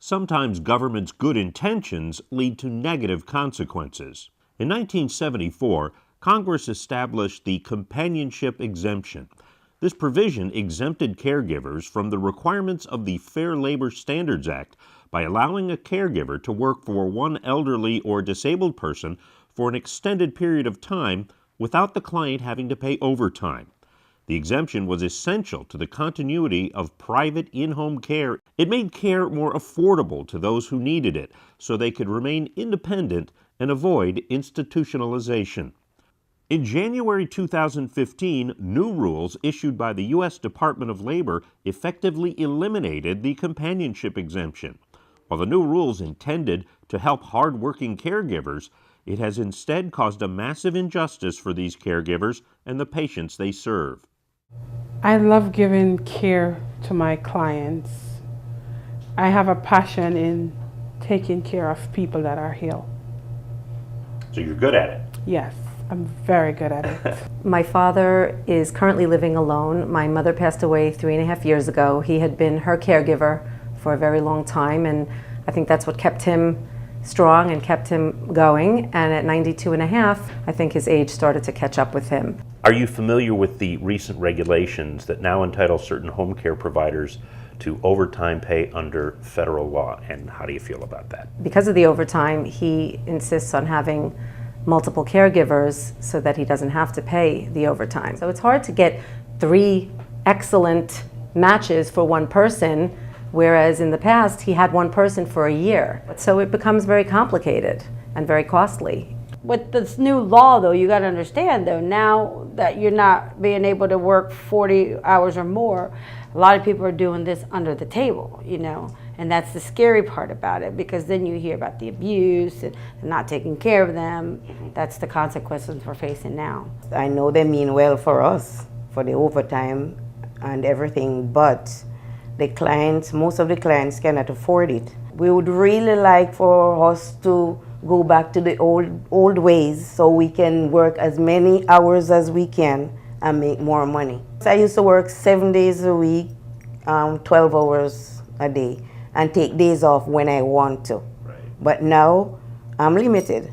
Sometimes government's good intentions lead to negative consequences. In 1974, Congress established the Companionship Exemption. This provision exempted caregivers from the requirements of the Fair Labor Standards Act by allowing a caregiver to work for one elderly or disabled person for an extended period of time without the client having to pay overtime. The exemption was essential to the continuity of private in-home care. It made care more affordable to those who needed it, so they could remain independent and avoid institutionalization. In January 2015, new rules issued by the U.S. Department of Labor effectively eliminated the companionship exemption. While the new rules intended to help hard-working caregivers, it has instead caused a massive injustice for these caregivers and the patients they serve. I love giving care to my clients. I have a passion in taking care of people that are ill. So you're good at it? Yes, I'm very good at it. My father is currently living alone. My mother passed away 3.5 years ago. He had been her caregiver for a very long time, and I think that's what kept him strong and kept him going. And at 92.5, I think his age started to catch up with him. Are you familiar with the recent regulations that now entitle certain home care providers to overtime pay under federal law, and how do you feel about that? Because of the overtime, he insists on having multiple caregivers so that he doesn't have to pay the overtime. So it's hard to get 3 excellent matches for one person, whereas in the past he had one person for a year. So it becomes very complicated and very costly. With this new law, though, you got to understand, though, now that you're not being able to work 40 hours or more, a lot of people are doing this under the table, you know, and that's the scary part about it, because then you hear about the abuse and not taking care of them. That's the consequences we're facing now. I know they mean well for us, for the overtime and everything, but the clients, most of the clients cannot afford it. We would really like for us to go back to the old ways so we can work as many hours as we can and make more money. So I used to work 7 days a week, 12 hours a day, and take days off when I want to. Right. But now I'm limited.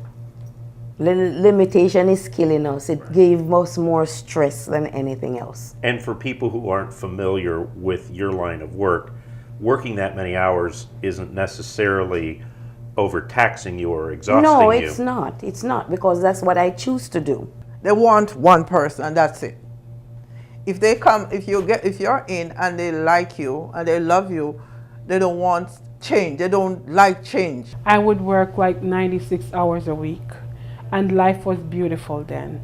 Limitation is killing us. It gave us more stress than anything else. And for people who aren't familiar with your line of work, working that many hours isn't necessarily overtaxing you or exhausting you. No, it's not. It's not, because that's what I choose to do. They want one person and that's it. If they come, if you're in and they like you and they love you, they don't want change. They don't like change. I would work like 96 hours a week, and life was beautiful then.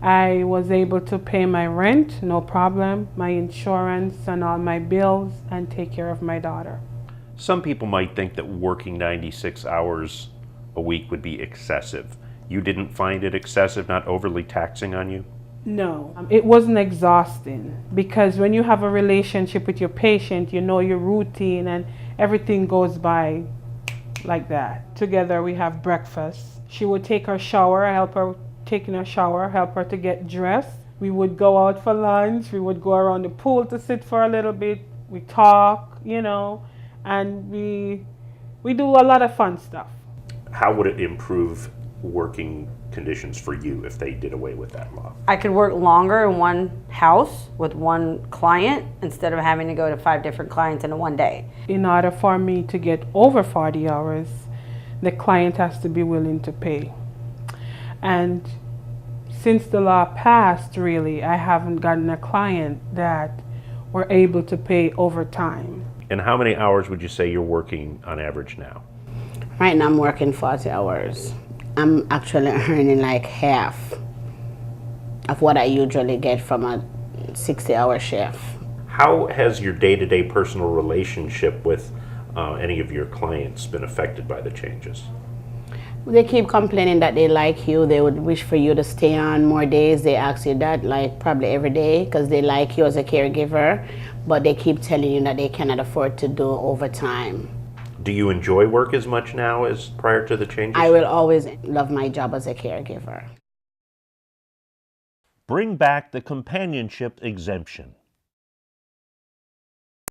I was able to pay my rent, no problem, my insurance and all my bills, and take care of my daughter. Some people might think that working 96 hours a week would be excessive. You didn't find it excessive, not overly taxing on you? No, it wasn't exhausting, because when you have a relationship with your patient, you know your routine and everything goes by like that. Together we have breakfast. She would take her shower, I help her taking her shower, help her to get dressed. We would go out for lunch, we would go around the pool to sit for a little bit, we talk, you know, and we do a lot of fun stuff. How would it improve working conditions for you if they did away with that law? I could work longer in one house with one client instead of having to go to 5 different clients in one day. In order for me to get over 40 hours, the client has to be willing to pay. And since the law passed, really, I haven't gotten a client that were able to pay overtime. And how many hours would you say you're working on average now? Right now I'm working 40 hours. I'm actually earning like half of what I usually get from a 60-hour shift. How has your day-to-day personal relationship with any of your clients been affected by the changes? They keep complaining that they like you. They would wish for you to stay on more days. They ask you that like probably every day because they like you as a caregiver, but they keep telling you that they cannot afford to do overtime. Do you enjoy work as much now as prior to the changes? I will always love my job as a caregiver. Bring back the companionship exemption.